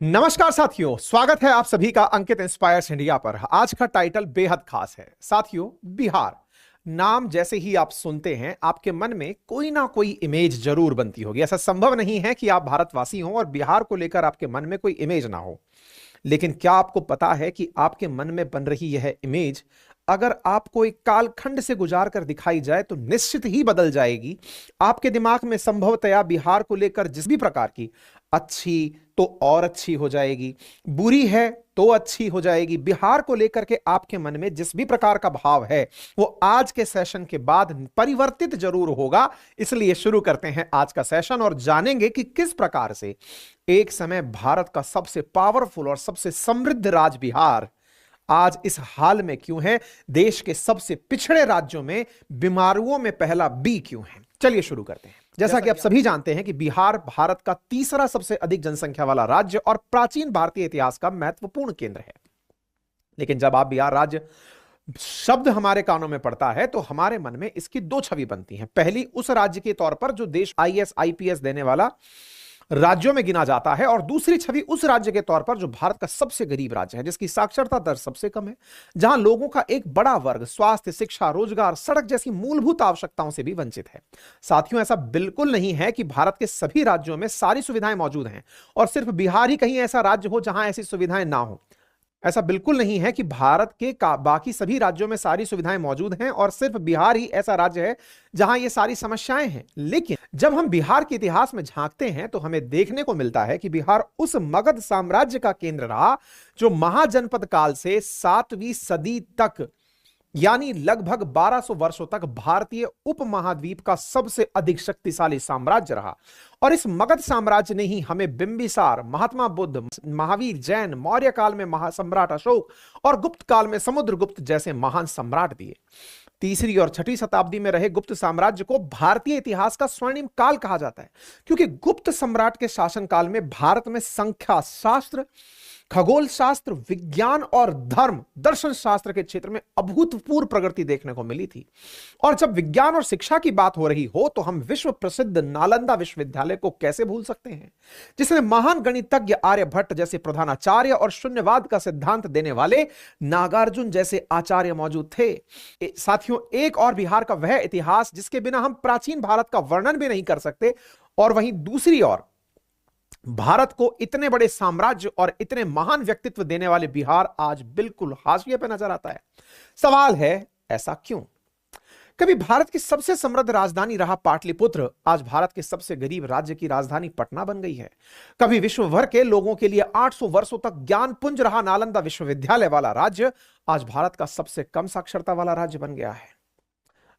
नमस्कार साथियों, स्वागत है आप सभी का अंकित इंस्पायर्स इंडिया पर। आज का टाइटल बेहद खास है साथियों। बिहार नाम जैसे ही आप सुनते हैं आपके मन में कोई ना कोई इमेज जरूर बनती होगी। ऐसा संभव नहीं है कि आप भारतवासी हो और बिहार को लेकर आपके मन में कोई इमेज ना हो। लेकिन क्या आपको पता है कि आपके मन में बन रही यह इमेज अगर आपको एक कालखंड से गुजार कर दिखाई जाए तो निश्चित ही बदल जाएगी। आपके दिमाग में संभवतया बिहार को लेकर जिस भी प्रकार की अच्छी तो और अच्छी हो जाएगी, बुरी है तो अच्छी हो जाएगी, बिहार को लेकर के आपके मन में जिस भी प्रकार का भाव है वो आज के सेशन के बाद परिवर्तित जरूर होगा। इसलिए शुरू करते हैं आज का सेशन और जानेंगे कि किस प्रकार से एक समय भारत का सबसे पावरफुल और सबसे समृद्ध राज्य बिहार आज इस हाल में क्यों है, देश के सबसे पिछड़े राज्यों में बीमारियों में पहला बी क्यों है। चलिए शुरू करते हैं। जैसा कि आप सभी जानते हैं कि बिहार भारत का तीसरा सबसे अधिक जनसंख्या वाला राज्य और प्राचीन भारतीय इतिहास का महत्वपूर्ण केंद्र है। लेकिन जब आप बिहार राज्य शब्द हमारे कानों में पड़ता है तो हमारे मन में इसकी दो छवि बनती हैं। पहली उस राज्य के तौर पर जो देश आईएएस आईपीएस देने वाला राज्यों में गिना जाता है, और दूसरी छवि उस राज्य के तौर पर जो भारत का सबसे गरीब राज्य है, जिसकी साक्षरता दर सबसे कम है, जहां लोगों का एक बड़ा वर्ग स्वास्थ्य, शिक्षा, रोजगार, सड़क जैसी मूलभूत आवश्यकताओं से भी वंचित है। साथियों, ऐसा बिल्कुल नहीं है कि भारत के सभी राज्यों में सारी सुविधाएं मौजूद हैं और सिर्फ बिहार ही कहीं ऐसा राज्य हो जहां ऐसी सुविधाएं ना हो। ऐसा बिल्कुल नहीं है कि भारत के बाकी सभी राज्यों में सारी सुविधाएं मौजूद हैं और सिर्फ बिहार ही ऐसा राज्य है जहां ये सारी समस्याएं हैं। लेकिन जब हम बिहार के इतिहास में झांकते हैं तो हमें देखने को मिलता है कि बिहार उस मगध साम्राज्य का केंद्र रहा जो महाजनपद काल से 7वीं सदी तक यानी लगभग 1200 वर्षों तक भारतीय उपमहाद्वीप का सबसे अधिक शक्तिशाली साम्राज्य रहा। और इस मगध साम्राज्य ने ही हमें बिंबिसार, महात्मा बुद्ध, महावीर जैन, मौर्य काल में महासम्राट अशोक और गुप्त काल में समुद्रगुप्त जैसे महान सम्राट दिए। तीसरी और छठी शताब्दी में रहे गुप्त साम्राज्य को भारतीय इतिहास का स्वर्णिम काल कहा जाता है, क्योंकि गुप्त सम्राट के शासनकाल में भारत में संख्या शास्त्र, खगोल शास्त्र, विज्ञान और धर्म दर्शन शास्त्र के क्षेत्र में अभूतपूर्व प्रगति देखने को मिली थी। और जब विज्ञान और शिक्षा की बात हो रही हो तो हम विश्व प्रसिद्ध नालंदा विश्वविद्यालय को कैसे भूल सकते हैं, जिसमें महान गणितज्ञ आर्यभट्ट जैसे प्रधानाचार्य और शून्यवाद का सिद्धांत देने वाले नागार्जुन जैसे आचार्य मौजूद थे। साथियों, एक और बिहार का वह इतिहास जिसके बिना हम प्राचीन भारत का वर्णन भी नहीं कर सकते, और वहीं दूसरी ओर भारत को इतने बड़े साम्राज्य और इतने महान व्यक्तित्व देने वाले बिहार आज बिल्कुल हाशिए पे नजर आता है। सवाल है, ऐसा क्यों? कभी भारत की सबसे समृद्ध राजधानी रहा पाटलिपुत्र आज भारत के सबसे गरीब राज्य की राजधानी पटना बन गई है। कभी विश्व भर के लोगों के लिए 800 वर्षों तक ज्ञान पुंज रहा नालंदा विश्वविद्यालय वाला राज्य आज भारत का सबसे कम साक्षरता वाला राज्य बन गया है।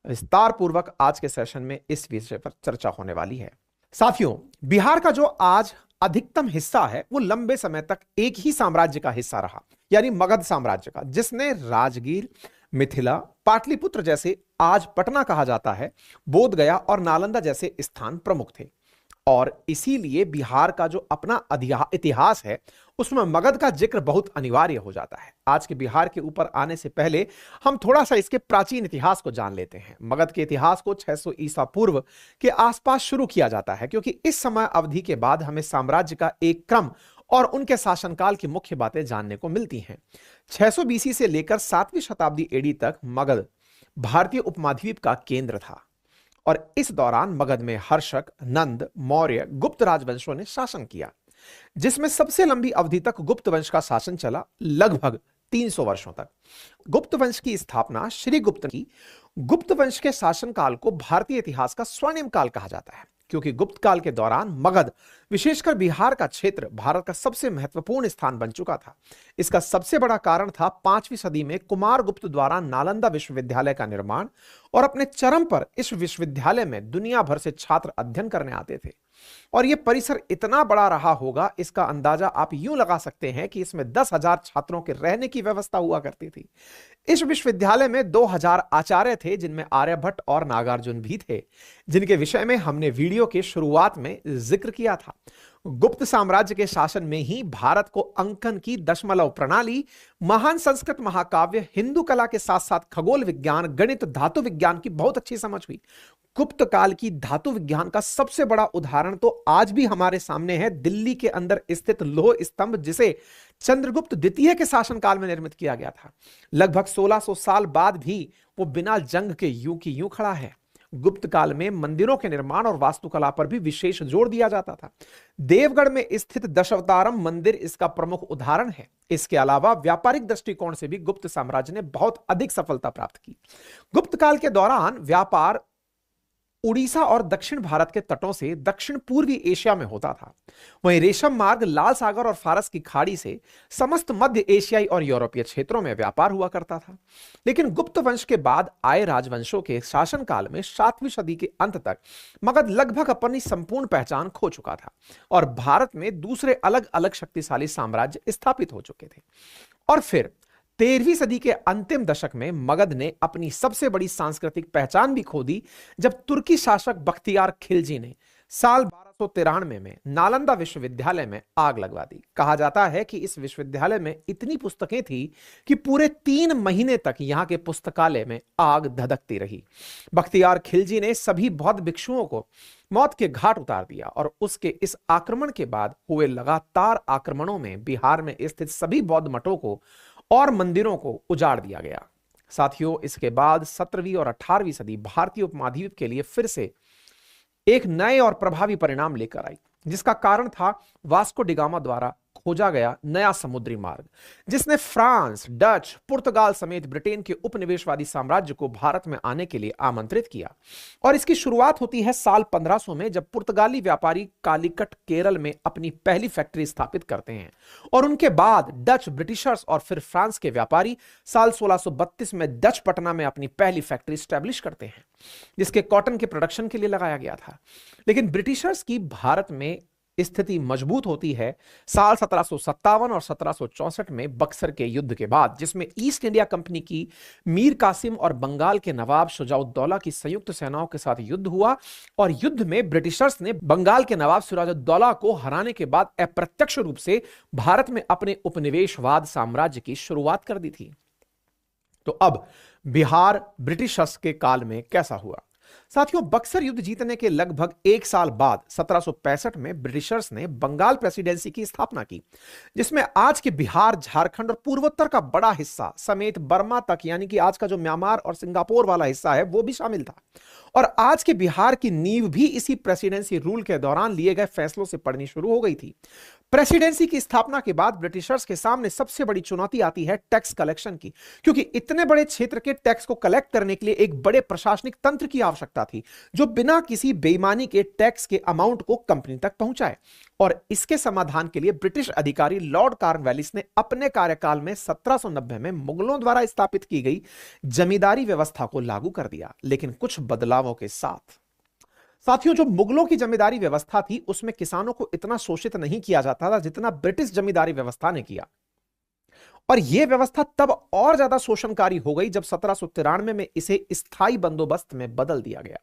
विस्तार पूर्वक आज के सेशन में इस विषय पर चर्चा होने वाली है। साथियों, बिहार का जो आज अधिकतम हिस्सा है वो लंबे समय तक एक ही साम्राज्य का हिस्सा रहा, यानी मगध साम्राज्य का, जिसने राजगीर, मिथिला, पाटलिपुत्र जैसे आज पटना कहा जाता है, बोध गया और नालंदा जैसे स्थान प्रमुख थे। और इसीलिए बिहार का जो अपना इतिहास है उसमें मगध का जिक्र बहुत अनिवार्य हो जाता है। आज के बिहार के ऊपर आने से पहले हम थोड़ा सा इसके प्राचीन इतिहास को जान लेते हैं। मगध के इतिहास को 600 ईसा पूर्व के आसपास शुरू किया जाता है, क्योंकि इस समय अवधि के बाद हमें साम्राज्य का एक क्रम और उनके शासनकाल की मुख्य बातें जानने को मिलती हैं। 600 बीसी से लेकर 7वीं शताब्दी एडी तक मगध भारतीय उपमहाद्वीप का केंद्र था, और इस दौरान मगध में हर्षक, नंद, मौर्य, गुप्त राजवंशों ने शासन किया, जिसमें सबसे लंबी अवधि तक गुप्त वंश का शासन चला, लगभग 300 वर्षों तक। गुप्त वंश की स्थापना श्री गुप्त की। गुप्त वंश के शासनकाल को भारतीय इतिहास का स्वर्णिम काल कहा जाता है, क्योंकि गुप्त काल के दौरान मगध, विशेषकर बिहार का क्षेत्र, भारत का सबसे महत्वपूर्ण स्थान बन चुका था। इसका सबसे बड़ा कारण था 5वीं सदी में कुमारगुप्त द्वारा नालंदा विश्वविद्यालय का निर्माण, और अपने चरम पर इस विश्वविद्यालय में दुनिया भर से छात्र अध्ययन करने आते थे। और यह परिसर इतना बड़ा रहा होगा, इसका अंदाजा आप यूं लगा सकते हैं कि इसमें 10,000 छात्रों के रहने की व्यवस्था हुआ करती थी। इस विश्वविद्यालय में 2000 आचार्य थे, जिनमें आर्यभट्ट और नागार्जुन भी थे, जिनके विषय में हमने वीडियो के शुरुआत में जिक्र किया था। गुप्त साम्राज्य के शासन में ही भारत को अंकन की दशमलव प्रणाली, महान संस्कृत महाकाव्य, हिंदू कला के साथ साथ खगोल विज्ञान, गणित, धातु विज्ञान की बहुत अच्छी समझ हुई। गुप्त काल की धातु विज्ञान का सबसे बड़ा उदाहरण तो आज भी हमारे सामने है, दिल्ली के अंदर स्थित लौह स्तंभ, जिसे चंद्रगुप्त द्वितीय के शासनकाल में निर्मित किया गया था। लगभग 1600 साल बाद भी वो बिना जंग के यूं की यूं खड़ा है। गुप्त काल में मंदिरों के निर्माण और वास्तुकला पर भी विशेष जोर दिया जाता था। देवगढ़ में स्थित दशावतारम मंदिर इसका प्रमुख उदाहरण है। इसके अलावा व्यापारिक दृष्टिकोण से भी गुप्त साम्राज्य ने बहुत अधिक सफलता प्राप्त की। गुप्त काल के दौरान व्यापार उड़ीसा और दक्षिण भारत के तटों से दक्षिण पूर्वी एशिया में होता था। वहीं रेशम मार्ग, लाल सागर और फारस की खाड़ी से समस्त मध्य एशियाई और यूरोपीय क्षेत्रों में व्यापार हुआ करता था। लेकिन गुप्त वंश के बाद आए राजवंशों के शासनकाल में 7वीं सदी के अंत तक मगध लगभग अपनी संपूर्ण पहचान खो चुका था और भारत में दूसरे अलग अलग शक्तिशाली साम्राज्य स्थापित हो चुके थे। और फिर 13वीं सदी के अंतिम दशक में मगध ने अपनी सबसे बड़ी सांस्कृतिक पहचान भी खो दी, जब तुर्की शासक बख्तियार खिलजी ने साल 1293 में नालंदा विश्वविद्यालय में आग लगवा दी। कहा जाता है कि इस विश्वविद्यालय में इतनी पुस्तकें थी कि पूरे 3 महीने तक यहां के पुस्तकालय में आग धधकती रही। बख्तियार खिलजी ने सभी बौद्ध भिक्षुओं को मौत के घाट उतार दिया और उसके इस आक्रमण के बाद हुए लगातार आक्रमणों में बिहार में स्थित सभी बौद्ध मठों को और मंदिरों को उजाड़ दिया गया। साथियों, इसके बाद 17वीं और 18वीं सदी भारतीय उपमहाद्वीप के लिए फिर से एक नए और प्रभावी परिणाम लेकर आई, जिसका कारण था वास्को डिगामा द्वारा खोजा गया नया समुद्री मार्ग, जिसने फ्रांस, डच, पुर्तगाल समेत ब्रिटेन के उपनिवेशवादी साम्राज्य को भारत में आने के लिए आमंत्रित किया। और इसकी शुरुआत होती है साल 1500 में, जब पुर्तगाली व्यापारी कालीकट केरल में अपनी पहली फैक्ट्री स्थापित करते हैं। और उनके बाद डच, ब्रिटिशर्स और फिर फ्रांस के व्यापारी साल 1632 में डच पटना में अपनी पहली फैक्ट्री स्टैब्लिश करते हैं, जिसके कॉटन के प्रोडक्शन के लिए लगाया गया था। लेकिन ब्रिटिशर्स की भारत में स्थिति मजबूत होती है साल 1757 और 1764 में बक्सर के युद्ध के बाद, जिसमें ईस्ट इंडिया कंपनी की मीर कासिम और बंगाल के नवाब शुजाउद्दौला की संयुक्त सेनाओं के साथ युद्ध हुआ। और युद्ध में ब्रिटिशर्स ने बंगाल के नवाब सिराजुद्दौला को हराने के बाद अप्रत्यक्ष रूप से भारत में अपने उपनिवेशवाद साम्राज्य की शुरुआत कर दी थी। तो अब बिहार ब्रिटिशर्स के काल में कैसा हुआ? साथियों, बक्सर युद्ध जीतने के लगभग 1 साल बाद 1765 में ब्रिटिशर्स ने बंगाल प्रेसिडेंसी की स्थापना की, जिसमें आज के बिहार, झारखंड और पूर्वोत्तर का बड़ा हिस्सा समेत बर्मा तक, यानी कि आज का जो म्यांमार और सिंगापुर वाला हिस्सा है, वो भी शामिल था। और आज के बिहार की नींव भी इसी प्रेसिडेंसी रूल के दौरान लिए गए फैसलों से पड़नी शुरू हो गई थी। प्रेसिडेंसी की स्थापना के बाद ब्रिटिशर्स के सामने सबसे बड़ी चुनौती आती है टैक्स कलेक्शन की, क्योंकि इतने बड़े क्षेत्र के टैक्स को कलेक्ट करने के लिए एक बड़े प्रशासनिक तंत्र की आवश्यकता थी, जो बिना किसी बेईमानी के टैक्स के अमाउंट को कंपनी तक पहुंचाए। और इसके समाधान के लिए ब्रिटिश अधिकारी लॉर्ड कॉर्नवालिस ने अपने कार्यकाल में 1790 में मुगलों द्वारा स्थापित की गई जमींदारी व्यवस्था को लागू कर दिया, लेकिन कुछ बदलावों के साथ। साथियों, जो मुगलों की जमींदारी व्यवस्था थी, उसमें किसानों को इतना शोषित नहीं किया जाता था जितना ब्रिटिश जमींदारी व्यवस्था ने किया। और यह व्यवस्था तब और ज्यादा शोषणकारी हो गई जब 1793 में इसे स्थायी बंदोबस्त में बदल दिया गया।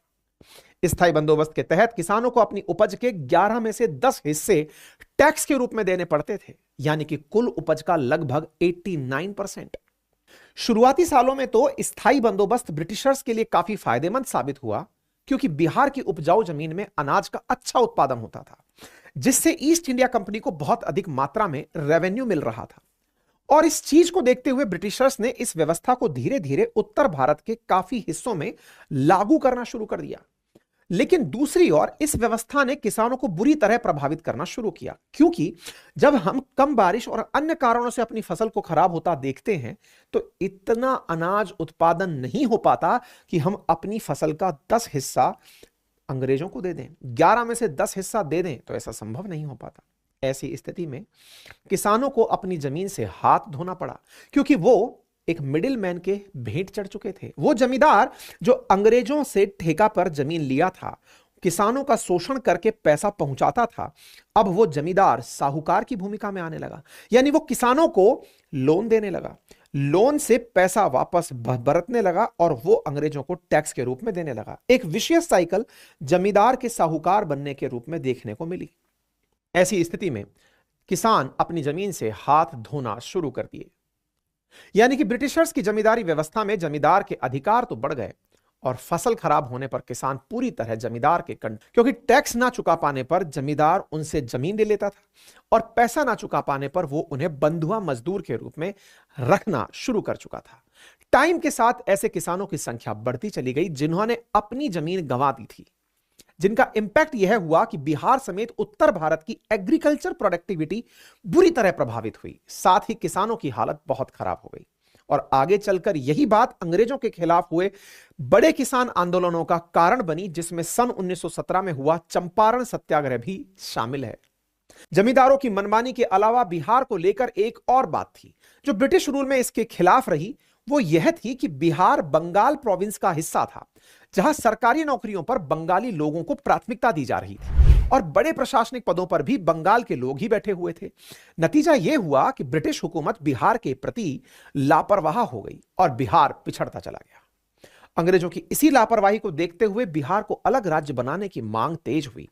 स्थायी बंदोबस्त के तहत किसानों को अपनी उपज के 11 में से 10 हिस्से टैक्स के रूप में देने पड़ते थे, यानी कि कुल उपज का लगभग 89%। शुरुआती सालों में तो स्थायी बंदोबस्त ब्रिटिशर्स के लिए काफी फायदेमंद साबित हुआ, क्योंकि बिहार की उपजाऊ जमीन में अनाज का अच्छा उत्पादन होता था, जिससे ईस्ट इंडिया कंपनी को बहुत अधिक मात्रा में रेवेन्यू मिल रहा था। और इस चीज को देखते हुए ब्रिटिशर्स ने इस व्यवस्था को धीरे धीरे उत्तर भारत के काफी हिस्सों में लागू करना शुरू कर दिया। लेकिन दूसरी ओर इस व्यवस्था ने किसानों को बुरी तरह प्रभावित करना शुरू किया, क्योंकि जब हम कम बारिश और अन्य कारणों से अपनी फसल को खराब होता देखते हैं, तो इतना अनाज उत्पादन नहीं हो पाता कि हम अपनी फसल का 10 हिस्सा अंग्रेजों को दे दें, 11 में से 10 हिस्सा दे दें, तो ऐसा संभव नहीं हो पाता। ऐसी स्थिति में किसानों को अपनी जमीन से हाथ धोना पड़ा, क्योंकि वो एक मिडिल मैन के भेंट चढ़ चुके थे। वो जमींदार जो अंग्रेजों से ठेका पर जमीन लिया था, किसानों का शोषण करके पैसा पहुंचाता था, अब वो जमींदार साहूकार की भूमिका में आने लगा, यानी वो किसानों को लोन देने लगा, लोन से पैसा वापस बरतने लगा और वो अंग्रेजों को टैक्स के रूप में देने लगा। एक विशेष साइकिल जमींदार के साहूकार बनने के रूप में देखने को मिली। ऐसी स्थिति में किसान अपनी जमीन से हाथ धोना शुरू कर दिए। यानी कि ब्रिटिशर्स की जमींदारी व्यवस्था में जमींदार के अधिकार तो बढ़ गए और फसल खराब होने पर किसान पूरी तरह जमींदार के क्योंकि टैक्स ना चुका पाने पर जमींदार उनसे जमीन ले लेता था और पैसा ना चुका पाने पर वो उन्हें बंधुआ मजदूर के रूप में रखना शुरू कर चुका था। टाइम के साथ ऐसे किसानों की संख्या बढ़ती चली गई जिन्होंने अपनी जमीन गंवा दी थी, जिनका इंपैक्ट यह हुआ कि बिहार समेत उत्तर भारत की एग्रीकल्चर प्रोडक्टिविटी बुरी तरह प्रभावित हुई। साथ ही किसानों की हालत बहुत खराब हो गई और आगे चलकर यही बात अंग्रेजों के खिलाफ हुए बड़े किसान आंदोलनों का कारण बनी, जिसमें सन 1917 में हुआ चंपारण सत्याग्रह भी शामिल है। जमींदारों की मनमानी के अलावा बिहार को लेकर एक और बात थी जो ब्रिटिश रूल में इसके खिलाफ रही, वो यह थी कि बिहार बंगाल प्रोविंस का हिस्सा था, जहां सरकारी नौकरियों पर बंगाली लोगों को प्राथमिकता दी जा रही थी और बड़े प्रशासनिक पदों पर भी बंगाल के लोग ही बैठे हुए थे। नतीजा यह हुआ कि ब्रिटिश हुकूमत बिहार के प्रति लापरवाह हो गई और बिहार पिछड़ता चला गया। अंग्रेजों की इसी लापरवाही को देखते हुए बिहार को अलग राज्य बनाने की मांग तेज हुई,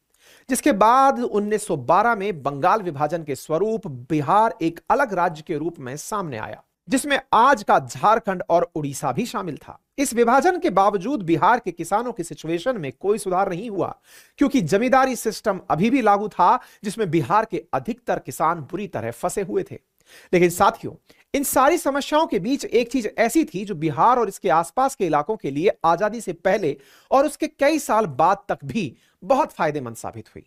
जिसके बाद 1912 में बंगाल विभाजन के स्वरूप बिहार एक अलग राज्य के रूप में सामने आया, जिसमें आज का झारखंड और उड़ीसा भी शामिल था। इस विभाजन के बावजूद बिहार के किसानों की सिचुएशन में कोई सुधार नहीं हुआ, क्योंकि जमींदारी सिस्टम अभी भी लागू था, जिसमें बिहार के अधिकतर किसान बुरी तरह फंसे हुए थे। लेकिन साथियों, इन सारी समस्याओं के बीच एक चीज ऐसी थी जो बिहार और इसके आसपास के इलाकों के लिए आजादी से पहले और उसके कई साल बाद तक भी बहुत फायदेमंद साबित हुई।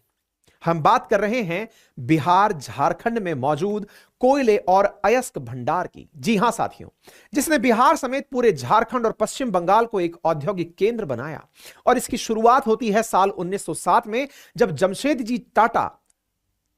हम बात कर रहे हैं बिहार झारखंड में मौजूद कोयले और अयस्क भंडार की। जी हां साथियों, जिसने बिहार समेत पूरे झारखंड और पश्चिम बंगाल को एक औद्योगिक केंद्र बनाया। और इसकी शुरुआत होती है साल 1907 में, जब जमशेदजी टाटा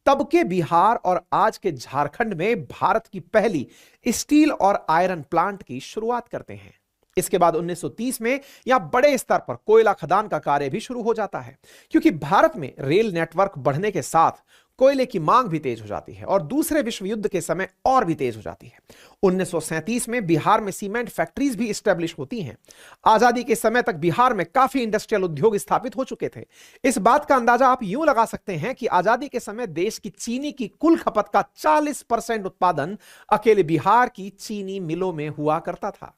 तब के बिहार और आज के झारखंड में भारत की पहली स्टील और आयरन प्लांट की शुरुआत करते हैं। इसके बाद 1930 में यहां बड़े स्तर पर कोयला खदान का कार्य भी शुरू हो जाता है, क्योंकि भारत में रेल नेटवर्क बढ़ने के साथ कोयले की मांग भी तेज हो जाती है और दूसरे विश्व युद्ध के समय और भी तेज हो जाती है। 1937 में बिहार में सीमेंट फैक्ट्रीज भी स्टैब्लिश होती हैं। आजादी के समय तक बिहार में काफी इंडस्ट्रियल उद्योग स्थापित हो चुके थे। इस बात का अंदाजा आप यूं लगा सकते हैं कि आजादी के समय देश की चीनी की कुल खपत का 40% उत्पादन अकेले बिहार की चीनी मिलों में हुआ करता था।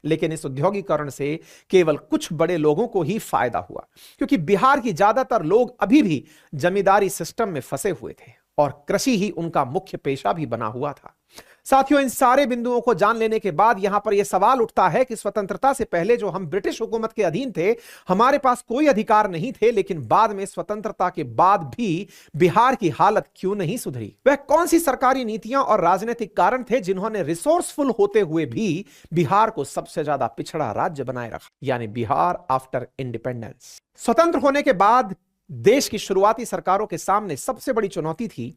लेकिन इस औद्योगिकरण से केवल कुछ बड़े लोगों को ही फायदा हुआ, क्योंकि बिहार की ज्यादातर लोग अभी भी जमींदारी सिस्टम में फंसे हुए थे और कृषि ही उनका मुख्य पेशा भी बना हुआ था। साथियों, इन सारे बिंदुओं को जान लेने के बाद यहां पर यह सवाल उठता है कि स्वतंत्रता से पहले जो हम ब्रिटिश हुकूमत के अधीन थे, हमारे पास कोई अधिकार नहीं थे, लेकिन बाद में स्वतंत्रता के बाद भी बिहार की हालत क्यों नहीं सुधरी? वह कौन सी सरकारी नीतियां और राजनीतिक कारण थे जिन्होंने रिसोर्सफुल होते हुए भी बिहार को सबसे ज्यादा पिछड़ा राज्य बनाए रखा, यानी बिहार आफ्टर इंडिपेंडेंस? स्वतंत्र होने के बाद देश की शुरुआती सरकारों के सामने सबसे बड़ी चुनौती थी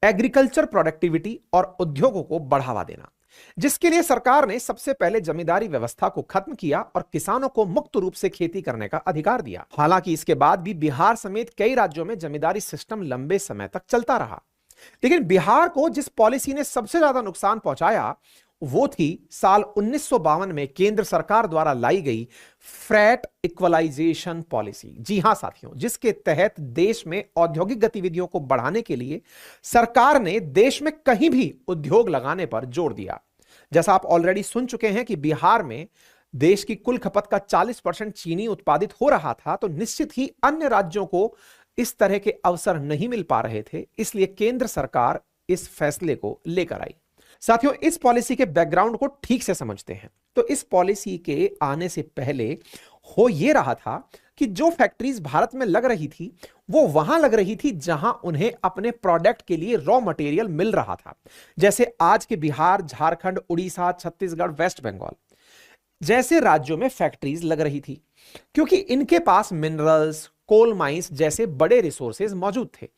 एग्रीकल्चर प्रोडक्टिविटी और उद्योगों को बढ़ावा देना, जिसके लिए सरकार ने सबसे पहले जमींदारी व्यवस्था को खत्म किया और किसानों को मुक्त रूप से खेती करने का अधिकार दिया। हालांकि इसके बाद भी बिहार समेत कई राज्यों में जमींदारी सिस्टम लंबे समय तक चलता रहा। लेकिन बिहार को जिस पॉलिसी ने सबसे ज्यादा नुकसान पहुंचाया वो थी साल 1952 में केंद्र सरकार द्वारा लाई गई फ्रैट इक्वलाइजेशन पॉलिसी। जी हां साथियों, जिसके तहत देश में औद्योगिक गतिविधियों को बढ़ाने के लिए सरकार ने देश में कहीं भी उद्योग लगाने पर जोर दिया। जैसा आप ऑलरेडी सुन चुके हैं कि बिहार में देश की कुल खपत का 40% चीनी उत्पादित हो रहा था, तो निश्चित ही अन्य राज्यों को इस तरह के अवसर नहीं मिल पा रहे थे। इसलिए केंद्र सरकार इस फैसले को लेकर आई। साथियों, इस पॉलिसी के बैकग्राउंड को ठीक से समझते हैं तो इस पॉलिसी के आने से पहले हो यह रहा था कि जो फैक्ट्रीज भारत में लग रही थी वो वहां लग रही थी जहां उन्हें अपने प्रोडक्ट के लिए रॉ मटेरियल मिल रहा था। जैसे आज के बिहार, झारखंड, उड़ीसा, छत्तीसगढ़, वेस्ट बंगाल जैसे राज्यों में फैक्ट्रीज लग रही थी, क्योंकि इनके पास मिनरल्स, कोल माइंस जैसे बड़े रिसोर्सेज मौजूद थे।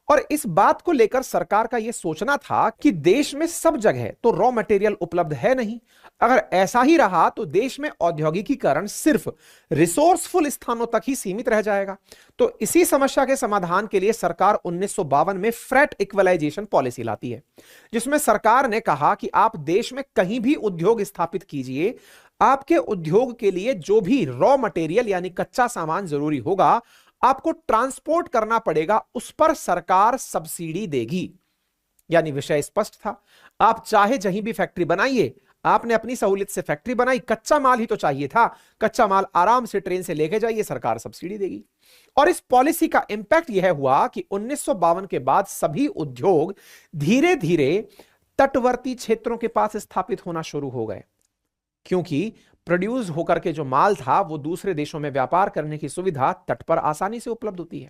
और इस बात को लेकर सरकार का यह सोचना था कि देश में सब जगह तो रॉ मटेरियल उपलब्ध है नहीं। अगर ऐसा ही रहा तो देश में औद्योगिकीकरण सिर्फ रिसोर्सफुल स्थानों तक ही सीमित रह जाएगा। तो इसी समस्या के समाधान के लिए सरकार 1952 में फ्रैट इक्वलाइजेशन पॉलिसी लाती है, जिसमें सरकार ने कहा कि आप देश में कहीं भी उद्योग स्थापित कीजिए, आपके उद्योग के लिए जो भी रॉ मटेरियल यानी कच्चा सामान जरूरी होगा आपको ट्रांसपोर्ट करना पड़ेगा, उस पर सरकार सब्सिडी देगी। यानी विषय स्पष्ट था। आप चाहे जहीं भी फैक्ट्री बनाइए, आपने अपनी सहूलियत से फैक्ट्री बनाई, कच्चा माल ही तो चाहिए था, कच्चा माल आराम से ट्रेन से लेके जाइए, सरकार सब्सिडी देगी। और इस पॉलिसी का इंपैक्ट यह हुआ कि 1952 के बाद सभी उद्योग धीरे धीरे तटवर्ती क्षेत्रों के पास स्थापित होना शुरू हो गए, क्योंकि प्रोड्यूस होकर के जो माल था वो दूसरे देशों में व्यापार करने की सुविधा तट पर आसानी से उपलब्ध होती है।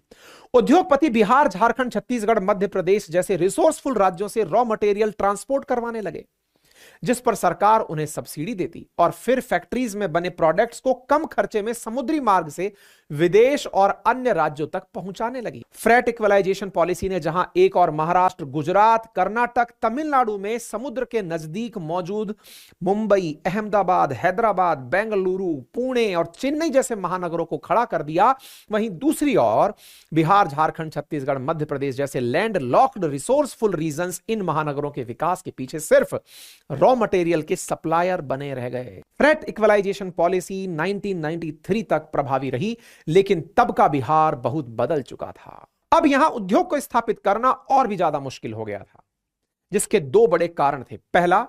उद्योगपति बिहार, झारखंड, छत्तीसगढ़, मध्य प्रदेश जैसे रिसोर्सफुल राज्यों से रॉ मटेरियल ट्रांसपोर्ट करवाने लगे, जिस पर सरकार उन्हें सब्सिडी देती और फिर फैक्ट्रीज में बने प्रोडक्ट्स को कम खर्चे में समुद्री मार्ग से विदेश और अन्य राज्यों तक पहुंचाने लगी। फ्रेट इक्वलाइजेशन पॉलिसी ने जहां एक और महाराष्ट्र, गुजरात, कर्नाटक, तमिलनाडु में समुद्र के नजदीक मौजूद मुंबई, अहमदाबाद, हैदराबाद, बेंगलुरु, पुणे और चेन्नई जैसे महानगरों को खड़ा कर दिया, वहीं दूसरी ओर बिहार, झारखंड, छत्तीसगढ़, मध्य प्रदेश जैसे लैंड लॉक्ड रिसोर्सफुल रीजन्स इन महानगरों के विकास के पीछे सिर्फ रॉ मटेरियल के सप्लायर बने रह गए। फ्रेट इक्वलाइजेशन पॉलिसी 1993 तक प्रभावी रही, लेकिन तब का बिहार बहुत बदल चुका था। अब यहां उद्योग को स्थापित करना और भी ज्यादा मुश्किल हो गया था, जिसके दो बड़े कारण थे। पहला,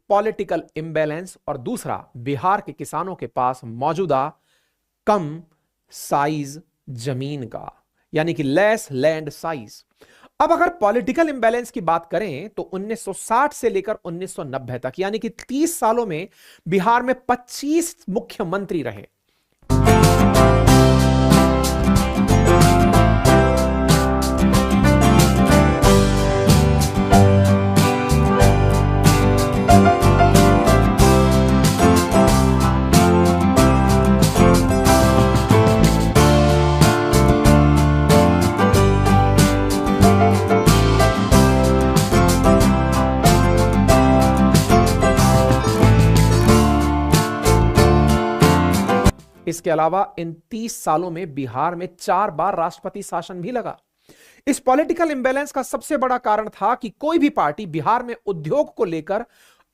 पॉलिटिकल इंबैलेंस, और दूसरा, बिहार के किसानों के पास मौजूदा कम साइज जमीन का, यानी कि लेस लैंड साइज। अब अगर पॉलिटिकल इंबैलेंस की बात करें तो 1960 से लेकर 1990 तक, यानी कि 30 सालों में बिहार में 25 मुख्यमंत्री रहे। इसके अलावा इन 30 सालों में बिहार में 4 बार राष्ट्रपति शासन भी लगा। इस पॉलिटिकल इंबैलेंस का सबसे बड़ा कारण था कि कोई भी पार्टी बिहार में उद्योग को लेकर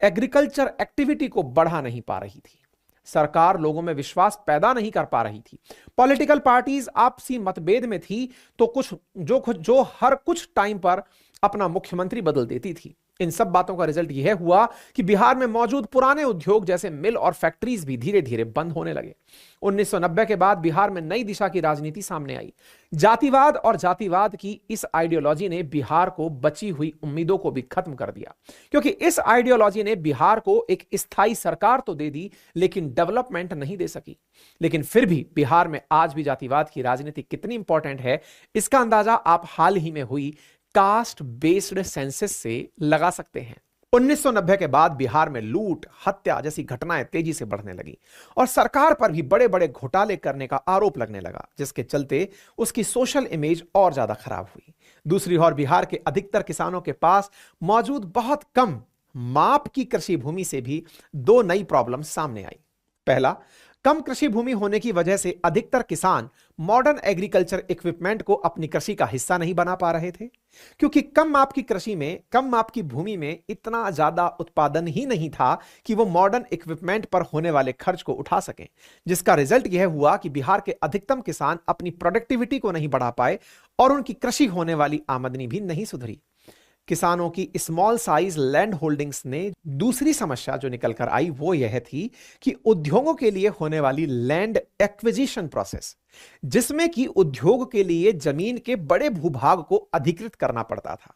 एग्रीकल्चर एक्टिविटी को बढ़ा नहीं पा रही थी। सरकार लोगों में विश्वास पैदा नहीं कर पा रही थी। पॉलिटिकल पार्टीज आपसी मतभेद में थी, तो जो हर कुछ टाइम पर अपना मुख्यमंत्री बदल देती थी। इन सब बातों का रिजल्ट यह हुआ कि बिहार में मौजूद पुराने उद्योग जैसे मिल और फैक्ट्रीज भी धीरे धीरे बंद होने लगे। 1990 के बाद बिहार में नई दिशा की राजनीति सामने आई। जातिवाद और जातिवाद की इस आइडियोलॉजी ने बिहार को बची हुई उम्मीदों को भी खत्म कर दिया, क्योंकि इस आइडियोलॉजी ने बिहार को एक स्थायी सरकार तो दे दी, लेकिन डेवलपमेंट नहीं दे सकी। लेकिन फिर भी बिहार में आज भी जातिवाद की राजनीति कितनी इंपॉर्टेंट है, इसका अंदाजा आप हाल ही में हुई कास्ट बेस्ड सेंसस से लगा सकते हैं। 1990 के बाद बिहार में लूट, हत्या जैसी घटनाएं तेजी से बढ़ने लगी और सरकार पर भी बड़े बड़े घोटाले करने का आरोप लगने लगा, जिसके चलते उसकी सोशल इमेज और ज्यादा खराब हुई। दूसरी ओर बिहार के अधिकतर किसानों के पास मौजूद बहुत कम माप की कृषि भूमि से भी दो नई प्रॉब्लम सामने आई। पहला, कम कृषि भूमि होने की वजह से अधिकतर किसान मॉडर्न एग्रीकल्चर इक्विपमेंट को अपनी कृषि का हिस्सा नहीं बना पा रहे थे, क्योंकि कम माप की कृषि में, कम माप की भूमि में इतना ज्यादा उत्पादन ही नहीं था कि वो मॉडर्न इक्विपमेंट पर होने वाले खर्च को उठा सकें। जिसका रिजल्ट यह हुआ कि बिहार के अधिकतम किसान अपनी प्रोडक्टिविटी को नहीं बढ़ा पाए और उनकी कृषि होने वाली आमदनी भी नहीं सुधरी। किसानों की स्मॉल साइज लैंड होल्डिंग्स ने दूसरी समस्या जो निकल कर आई वो यह थी कि उद्योगों के लिए होने वाली लैंड एक्विजिशन प्रोसेस, जिसमें कि उद्योग के लिए जमीन के बड़े भूभाग को अधिकृत करना पड़ता था।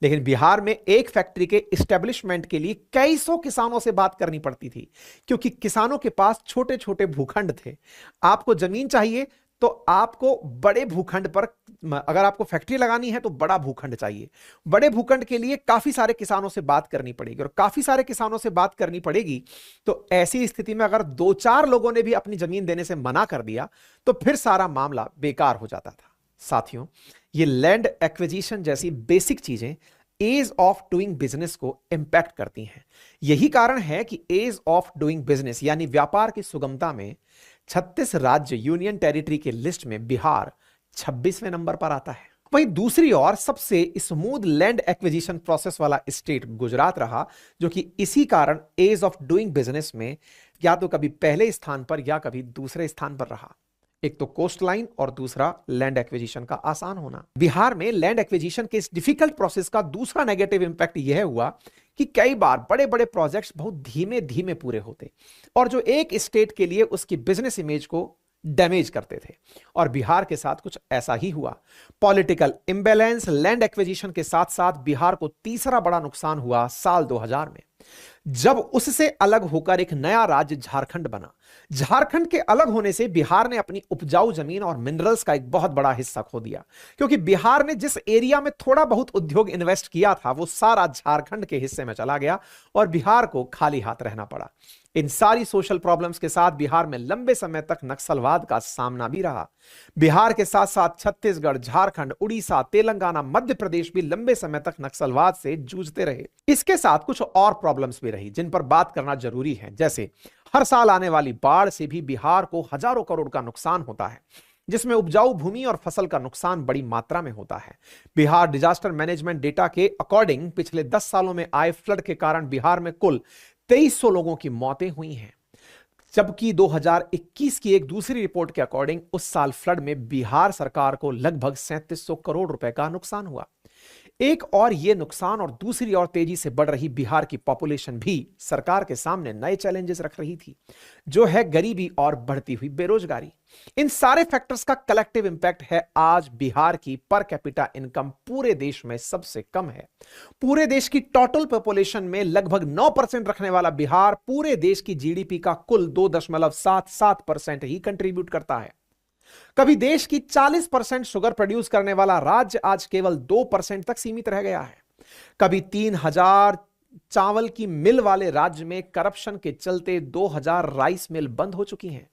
लेकिन बिहार में एक फैक्ट्री के एस्टेब्लिशमेंट के लिए कई सौ किसानों से बात करनी पड़ती थी, क्योंकि किसानों के पास छोटे छोटे भूखंड थे। आपको जमीन चाहिए तो आपको बड़े भूखंड पर, अगर आपको फैक्ट्री लगानी है तो बड़ा भूखंड चाहिए। बड़े भूखंड के लिए काफी सारे किसानों से बात करनी पड़ेगी, और काफी सारे किसानों से बात करनी पड़ेगी तो ऐसी स्थिति में अगर 2-4 लोगों ने भी अपनी जमीन देने से मना कर दिया तो फिर सारा मामला बेकार हो जाता था। साथियों, ये लैंड एक्विजिशन जैसी बेसिक चीजें एज ऑफ डूइंग बिजनेस को इंपैक्ट करती हैं। यही कारण है कि एज ऑफ डूइंग बिजनेस यानी व्यापार की सुगमता में 36 राज्य यूनियन टेरिटरी के लिस्ट में बिहार 26वें नंबर पर आता है। वहीं दूसरी ओर सबसे स्मूथ लैंड एक्विजिशन प्रोसेस वाला स्टेट गुजरात रहा, जो कि इसी कारण एज ऑफ डूइंग बिजनेस में या तो कभी पहले स्थान पर या कभी दूसरे स्थान पर रहा। एक तो कोस्ट लाइन और दूसरा लैंड एक्विजिशन का आसान होना। बिहार में लैंड एक्विजिशन के इस डिफिकल्ट प्रोसेस का दूसरा नेगेटिव इंपैक्ट यह हुआ कि कई बार बड़े बड़े प्रोजेक्ट्स बहुत धीमे धीमे पूरे होते और जो एक स्टेट के लिए उसकी बिजनेस इमेज को डैमेज करते थे। और बिहार के साथ कुछ ऐसा ही हुआ। पॉलिटिकल इंबैलेंस, लैंड एक्विजिशन के साथ साथ बिहार को तीसरा बड़ा नुकसान हुआ साल 2000 में, जब उससे अलग होकर एक नया राज्य झारखंड बना। झारखंड के अलग होने से बिहार ने अपनी उपजाऊ जमीन और मिनरल्स का एक बहुत बड़ा हिस्सा खो दिया, क्योंकि बिहार ने जिस एरिया में थोड़ा बहुत उद्योग इन्वेस्ट किया था वो सारा झारखंड के हिस्से में चला गया और बिहार को खाली हाथ रहना पड़ा। इन सारी सोशल प्रॉब्लम्स के साथ बिहार में लंबे समय तक नक्सलवाद का सामना भी रहा। बिहार के साथ साथ छत्तीसगढ़, झारखंड, उड़ीसा, तेलंगाना, मध्य प्रदेश भी लंबे समय तक नक्सलवाद से जूझते रहे। इसके साथ कुछ और प्रॉब्लम्स भी रही जिन पर बात करना जरूरी है, जैसे हर साल आने वाली बाढ़ से भी बिहार को हजारों करोड़ का नुकसान होता है, जिसमें उपजाऊ भूमि और फसल का नुकसान बड़ी मात्रा में होता है। बिहार डिजास्टर मैनेजमेंट डेटा के अकॉर्डिंग पिछले 10 सालों में आए फ्लड के कारण बिहार में कुल 2300 लोगों की मौतें हुई हैं, जबकि 2021 की एक दूसरी रिपोर्ट के अकॉर्डिंग उस साल फ्लड में बिहार सरकार को लगभग 3700 करोड़ रुपए का नुकसान हुआ। एक और ये नुकसान और दूसरी और तेजी से बढ़ रही बिहार की पॉपुलेशन भी सरकार के सामने नए चैलेंजेस रख रही थी, जो है गरीबी और बढ़ती हुई बेरोजगारी। इन सारे फैक्टर्स का कलेक्टिव इंपैक्ट है आज बिहार की पर कैपिटा इनकम पूरे देश में सबसे कम है। पूरे देश की टोटल पॉपुलेशन में लगभग 9% रखने वाला बिहार पूरे देश की जीडीपी का कुल 2.77% ही कंट्रीब्यूट करता है। कभी देश की 40% शुगर प्रोड्यूस करने वाला राज्य आज केवल 2% तक सीमित रह गया है। कभी 3000 चावल की मिल वाले राज्य में करप्शन के चलते 2000 राइस मिल बंद हो चुकी हैं।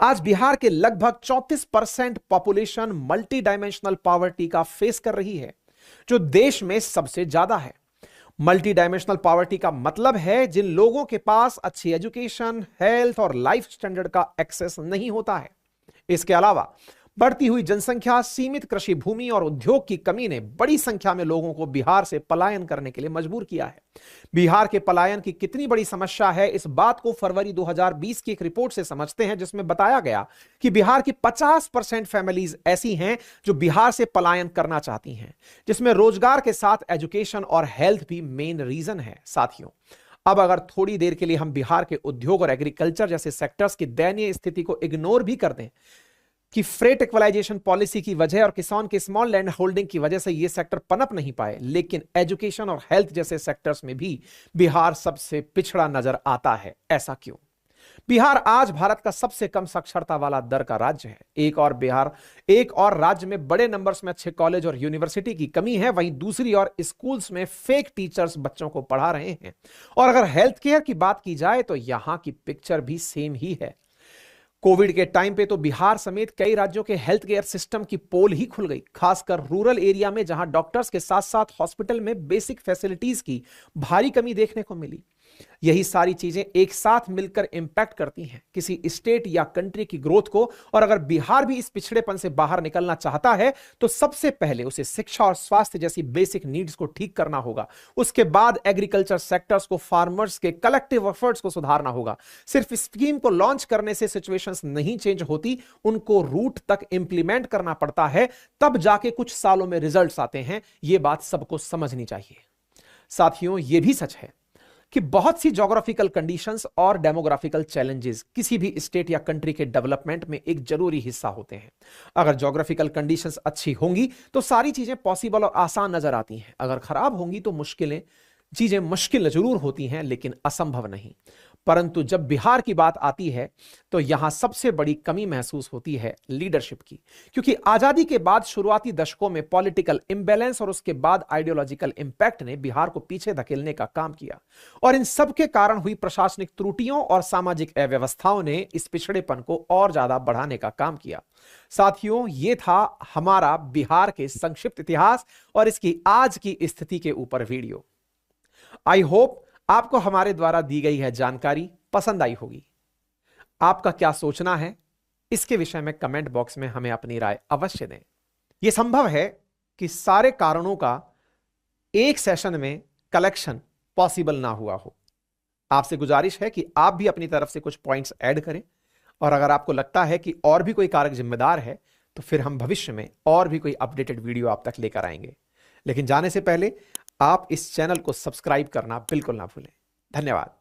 आज बिहार के लगभग 34% पॉपुलेशन मल्टी डायमेंशनल पॉवर्टी का फेस कर रही है, जो देश में सबसे ज्यादा है। मल्टी डायमेंशनल पॉवर्टी का मतलब है जिन लोगों के पास अच्छी एजुकेशन, हेल्थ और लाइफ स्टैंडर्ड का एक्सेस नहीं होता है। इसके अलावा बढ़ती हुई जनसंख्या, सीमित कृषि भूमि और उद्योग की कमी ने बड़ी संख्या में लोगों को बिहार से पलायन करने के लिए मजबूर किया है। बिहार के पलायन की कितनी बड़ी समस्या है, इस बात को फरवरी 2020 की एक रिपोर्ट से समझते हैं, जिसमें बताया गया कि बिहार की 50% फैमिलीज ऐसी हैं जो बिहार से पलायन करना चाहती हैं, जिसमें रोजगार के साथ एजुकेशन और हेल्थ भी मेन रीजन है। साथियों, अब अगर थोड़ी देर के लिए हम बिहार के उद्योग और एग्रीकल्चर जैसे सेक्टर्स की दयनीय स्थिति को इग्नोर भी कर दें कि फ्रेट इक्वलाइजेशन पॉलिसी की वजह और किसान के स्मॉल लैंड होल्डिंग की वजह से ये सेक्टर पनप नहीं पाए, लेकिन एजुकेशन और हेल्थ जैसे सेक्टर्स में भी बिहार सबसे पिछड़ा नजर आता है। ऐसा क्यों? बिहार आज भारत का सबसे कम साक्षरता वाला दर का राज्य है। एक और राज्य में बड़े नंबर्स में अच्छे कॉलेज और यूनिवर्सिटी की कमी है, वहीं दूसरी ओर स्कूल्स में फेक टीचर्स बच्चों को पढ़ा रहे हैं। और अगर हेल्थ केयर की बात की जाए तो यहां की पिक्चर भी सेम ही है। कोविड के टाइम पे तो बिहार समेत कई राज्यों के हेल्थ केयर सिस्टम की पोल ही खुल गई, खासकर रूरल एरिया में, जहां डॉक्टर्स के साथ साथ हॉस्पिटल में बेसिक फैसिलिटीज की भारी कमी देखने को मिली। यही सारी चीजें एक साथ मिलकर इंपैक्ट करती हैं किसी स्टेट या कंट्री की ग्रोथ को। और अगर बिहार भी इस पिछड़ेपन से बाहर निकलना चाहता है तो सबसे पहले उसे शिक्षा और स्वास्थ्य जैसी बेसिक नीड्स को ठीक करना होगा। उसके बाद एग्रीकल्चर सेक्टर्स को, फार्मर्स के कलेक्टिव एफर्ट्स को सुधारना होगा। सिर्फ स्कीम को लॉन्च करने से सिचुएशंस नहीं चेंज होती, उनको रूट तक इंप्लीमेंट करना पड़ता है, तब जाके कुछ सालों में रिजल्ट्स आते हैं। यह बात सबको समझनी चाहिए। साथियों, यह भी सच है कि बहुत सी ज्योग्राफिकल कंडीशंस और डेमोग्राफिकल चैलेंजेस किसी भी स्टेट या कंट्री के डेवलपमेंट में एक जरूरी हिस्सा होते हैं। अगर ज्योग्राफिकल कंडीशंस अच्छी होंगी तो सारी चीजें पॉसिबल और आसान नजर आती हैं। अगर खराब होंगी तो चीजें मुश्किल जरूर होती हैं, लेकिन असंभव नहीं। परंतु जब बिहार की बात आती है तो यहां सबसे बड़ी कमी महसूस होती है लीडरशिप की, क्योंकि आजादी के बाद शुरुआती दशकों में पॉलिटिकल इंबैलेंस और उसके बाद आइडियोलॉजिकल इंपैक्ट ने बिहार को पीछे धकेलने का काम किया, और इन सब के कारण हुई प्रशासनिक त्रुटियों और सामाजिक अव्यवस्थाओं ने इस पिछड़ेपन को और ज्यादा बढ़ाने का काम किया। साथियों, यह था हमारा बिहार के संक्षिप्त इतिहास और इसकी आज की स्थिति के ऊपर वीडियो। आई होप आपको हमारे द्वारा दी गई है जानकारी पसंद आई होगी। आपका क्या सोचना है इसके विषय में कमेंट बॉक्स में हमें अपनी राय अवश्य दें। यह संभव है कि सारे कारणों का एक सेशन में कलेक्शन पॉसिबल ना हुआ हो। आपसे गुजारिश है कि आप भी अपनी तरफ से कुछ पॉइंट्स ऐड करें और अगर आपको लगता है कि और भी कोई कारक जिम्मेदार है तो फिर हम भविष्य में और भी कोई अपडेटेड वीडियो आप तक लेकर आएंगे। लेकिन जाने से पहले आप इस चैनल को सब्सक्राइब करना बिल्कुल ना भूलें। धन्यवाद।